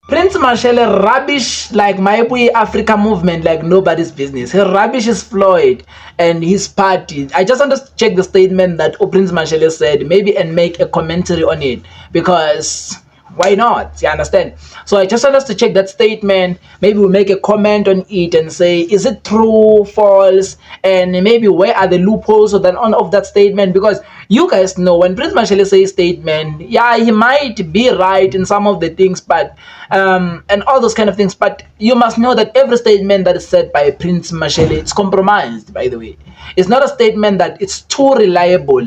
Prince Mashele rubbish like Maibui Africa movement like nobody's business. He rubbishes Floyd and his party. I just want to check the statement that Prince Mashele said, maybe, and make a commentary on it, because why not? You understand? So I just want us to check that statement. Maybe we'll make a comment on it and say, is it true, false, and maybe where are the loopholes of that statement? Because you guys know when Prince Mashele says statement, yeah, he might be right in some of the things, but and all those kind of things. But you must know that every statement that is said by Prince Mashele, it's compromised. By the way, it's not a statement that it's too reliable,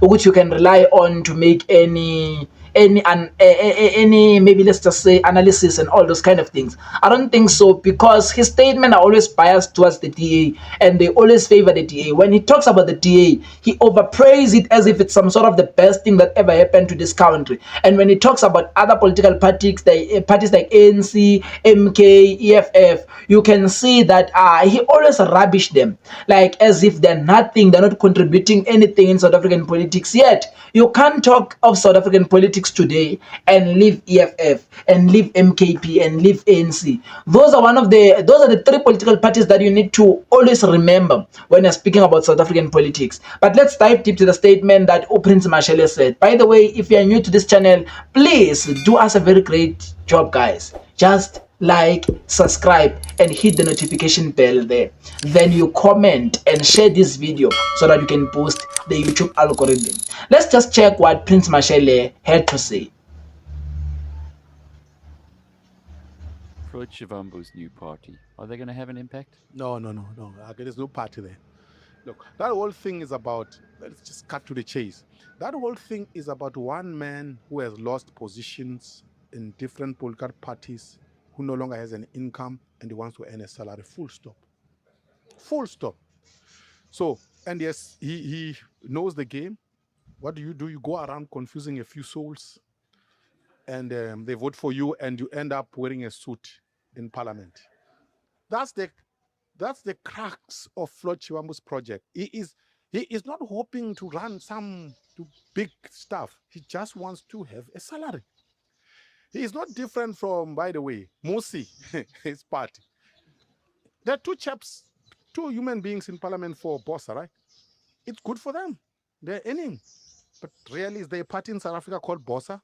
which you can rely on to make any maybe, let's just say, analysis and all those kind of things. I don't think so, because his statement are always biased towards the DA, and they always favor the DA. When he talks about the DA, he overpraise it as if it's some sort of the best thing that ever happened to this country. And when he talks about other political parties like ANC, MK, EFF, you can see that he always rubbish them, like as if they're nothing, they're not contributing anything in South African politics. Yet you can't talk of South African politics today and leave EFF and leave MKP and leave ANC. Those are the three political parties that you need to always remember when you're speaking about South African politics. But let's dive deep to the statement that Prince Mashele said. By the way, if you are new to this channel, please do us a very great job, guys. Just like, subscribe, and hit the notification bell there. Then you comment and share this video so that you can boost the YouTube algorithm. Let's just check what Prince Mashele had to say. Floyd Shivambu's new party, are they going to have an impact? No. There's no party there. Look, that whole thing is about, let's just cut to the chase. That whole thing is about one man who has lost positions in different political parties, who no longer has an income, and he wants to earn a salary. Full stop. Full stop. So, and yes, he knows the game. What do? You go around confusing a few souls, and they vote for you, and you end up wearing a suit in parliament. That's the crux of Floyd Shivambu's project. He is not hoping to run some big stuff. He just wants to have a salary. He is not different from, by the way, Musi, his party. There are two human beings in parliament for Bossa, right? It's good for them. They're earning. But really, is there a party in South Africa called Bossa?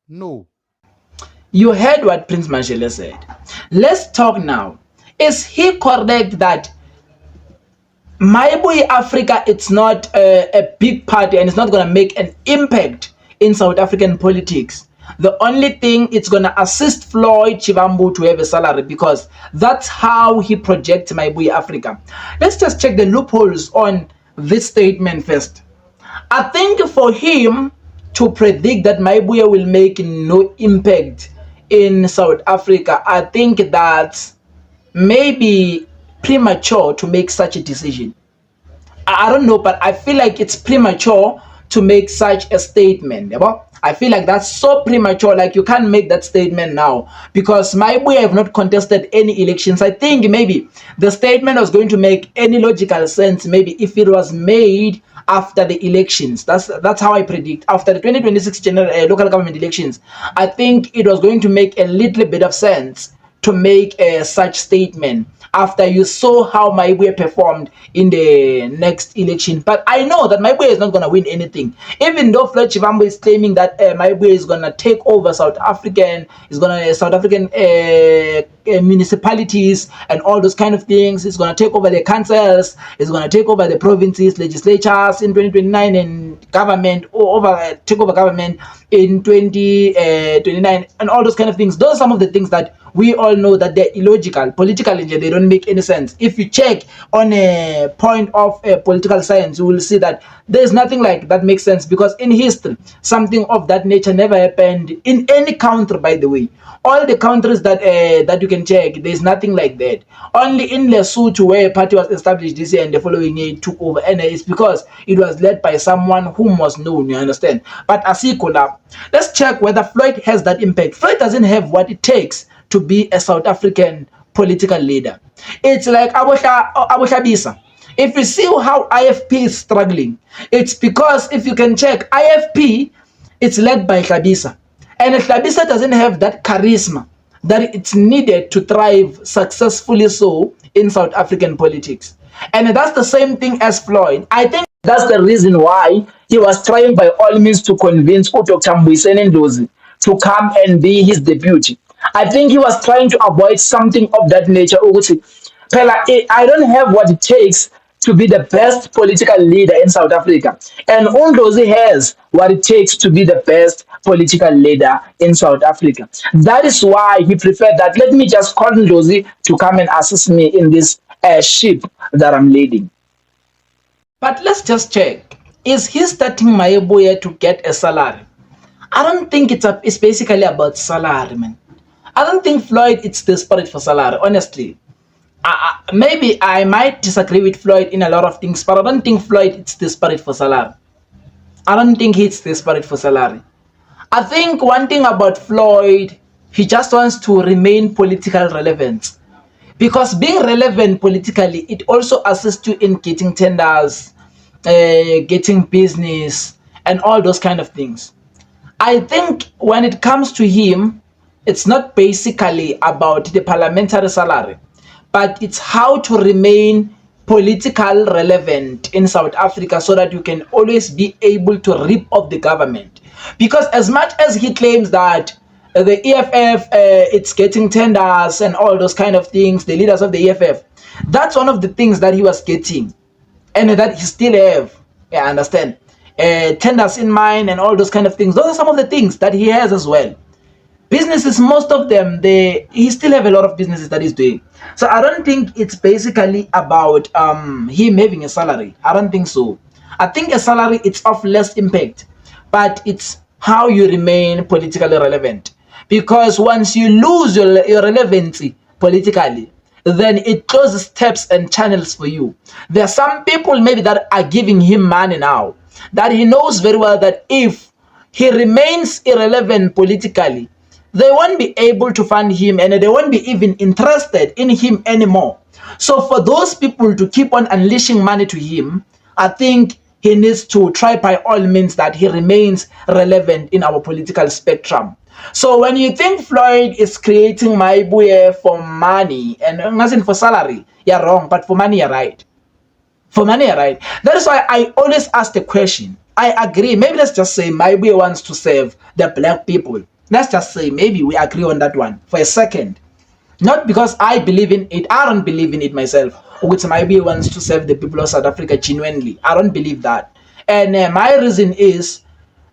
No. You heard what Prince Mashele said. Let's talk now. Is he correct that Maibui Africa, it's not a big party and it's not going to make an impact in South African politics? The only thing, it's going to assist Floyd Shivambu to have a salary, because that's how he projects Maibui Africa. Let's just check the loopholes on this statement first. I think for him to predict that Maibui will make no impact in South Africa, I think that's maybe premature to make such a decision. I don't know, but I feel like it's premature to make such a statement. I feel like that's so premature. Like, you can't make that statement now, because Maibui have not contested any elections. I think maybe the statement was going to make any logical sense maybe if it was made after the elections. That's how I predict. After the 2026 general local government elections, I think it was going to make a little bit of sense to make such statement after you saw how Maibui performed in the next election. But I know that Maibui is not going to win anything. Even though Floyd Shivambu is claiming that Maibui is going to take over South African municipalities and all those kind of things. It's going to take over the councils. It's going to take over the provinces, legislatures in 2029, and government, or take over government in 2029, and all those kind of things. Those are some of the things that we all know that they're illogical. Politically, they don't make any sense. If you check on a point of political science, you will see that there's nothing like that makes sense, because in history, something of that nature never happened in any country, by the way. All the countries that you can check, there's nothing like that. Only in Lesotho, where a party was established this year and the following year it took over, and it's because it was led by someone whom was known, you understand? But Asikola, let's check whether Floyd has that impact. Floyd doesn't have what it takes to be a South African political leader. It's like Abu Shabisa. If you see how IFP is struggling, it's because, if you can check, IFP, it's led by Shabisa. And Shabisa doesn't have that charisma that it's needed to thrive successfully so in South African politics. And that's the same thing as Floyd. I think that's the reason why he was trying by all means to convince Dr. Mbuyiseni Ndlozi to come and be his deputy. I think he was trying to avoid something of that nature. Ukuthi, phela, I don't have what it takes to be the best political leader in South Africa. And Ndlozi has what it takes to be the best political leader in South Africa. That is why he preferred that. Let me just call Ndlozi to come and assist me in this ship that I'm leading. But let's just check. Is he starting Mayebuye to get a salary? I don't think it's basically about salary, man. I don't think Floyd is desperate for salary, honestly. Maybe I might disagree with Floyd in a lot of things, but I don't think Floyd is desperate for salary. I don't think he's desperate for salary. I think one thing about Floyd, he just wants to remain political relevant. Because being relevant politically, it also assists you in getting tenders, getting business, and all those kind of things. I think when it comes to him, it's not basically about the parliamentary salary, but it's how to remain political relevant in South Africa so that you can always be able to rip off the government. Because as much as he claims that the EFF, it's getting tenders and all those kind of things, the leaders of the EFF, that's one of the things that he was getting and that he still have. Yeah, I understand. Tenders in mind and all those kind of things. Those are some of the things that he has as well. Businesses, most of them, he still have a lot of businesses that he's doing. So I don't think it's basically about him having a salary. I don't think so. I think a salary, it's of less impact, but it's how you remain politically relevant. Because once you lose your relevancy politically, then it closes taps and channels for you. There are some people maybe that are giving him money now, that he knows very well that if he remains irrelevant politically, they won't be able to fund him and they won't be even interested in him anymore. So for those people to keep on unleashing money to him, I think he needs to try by all means that he remains relevant in our political spectrum. So when you think Floyd is creating Mayebuye for money and nothing for salary, you're wrong. But for money, you're right. For money, you're right. That is why I always ask the question. I agree. Maybe let's just say Mayebuye wants to serve the black people. Let's just say maybe we agree on that one for a second. Not because I believe in it. I don't believe in it myself. Which Mayebuye wants to serve the people of South Africa genuinely. I don't believe that. And my reason is,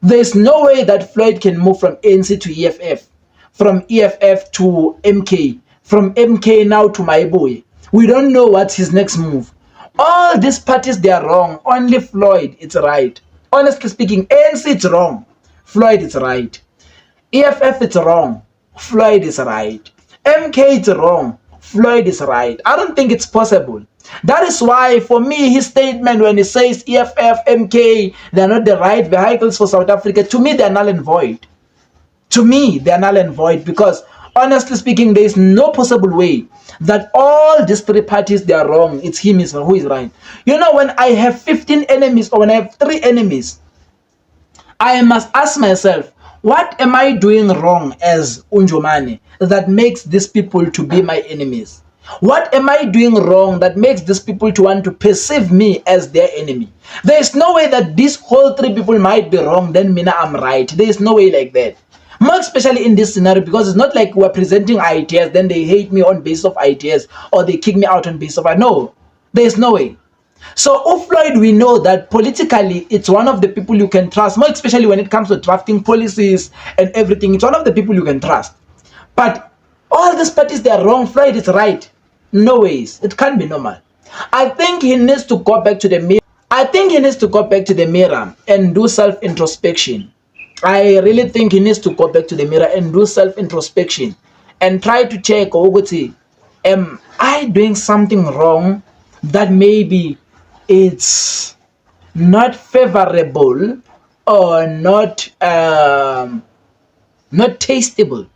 there's no way that Floyd can move from ANC to EFF, from EFF to MK, from MK now to Mayebuye. We don't know what's his next move. All these parties, they are wrong. Only Floyd, it's right. Honestly speaking, ANC, it's wrong. Floyd, it's right. EFF, it's wrong. Floyd is right. MK, it's wrong. Floyd is right. I don't think it's possible. That is why, for me, his statement when he says EFF, MK, they're not the right vehicles for South Africa, to me, they're null and void. To me, they're null and void because, honestly speaking, there is no possible way that all these three parties, they are wrong. It's him who is right. You know, when I have 15 enemies or when I have 3 enemies, I must ask myself, what am I doing wrong as Unjumane that makes these people to be my enemies? What am I doing wrong that makes these people to want to perceive me as their enemy? There is no way that these whole 3 people might be wrong, then Mina I'm right. There is no way like that. More especially in this scenario, because it's not like we're presenting ideas, then they hate me on basis of ideas, or they kick me out on basis of ideas. No, there is no way. So Floyd, we know that politically, it's one of the people you can trust, more especially when it comes to drafting policies and everything. It's one of the people you can trust. But all these parties, they are wrong. Floyd is right. No ways. It can't be normal. I think he needs to go back to the mirror. I think he needs to go back to the mirror and do self-introspection. I really think he needs to go back to the mirror and do self-introspection and try to check, am I doing something wrong that maybe it's not favorable or not tastable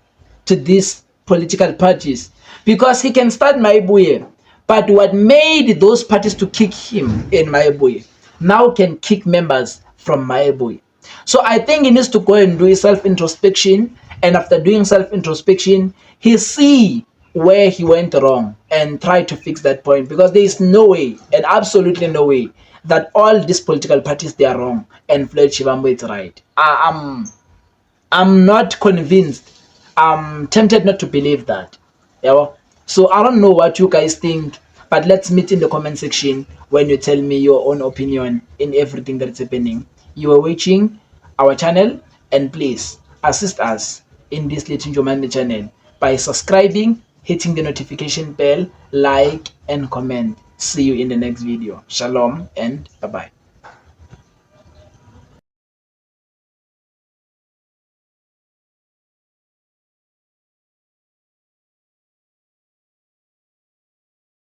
to these political parties? Because he can start Mayebuye, but what made those parties to kick him in Mayebuye now can kick members from Mayebuye. So I think he needs to go and do his self-introspection and after doing self-introspection, he see where he went wrong and try to fix that point, because there is no way, and absolutely no way, that all these political parties, they are wrong and Floyd Shivambu is right. I'm not convinced. I'm tempted not to believe that. Yeah. So I don't know what you guys think, but let's meet in the comment section when you tell me your own opinion in everything that's happening. You are watching our channel, and please assist us in this Little Jomani channel by subscribing, hitting the notification bell, like, and comment. See you in the next video. Shalom and bye bye.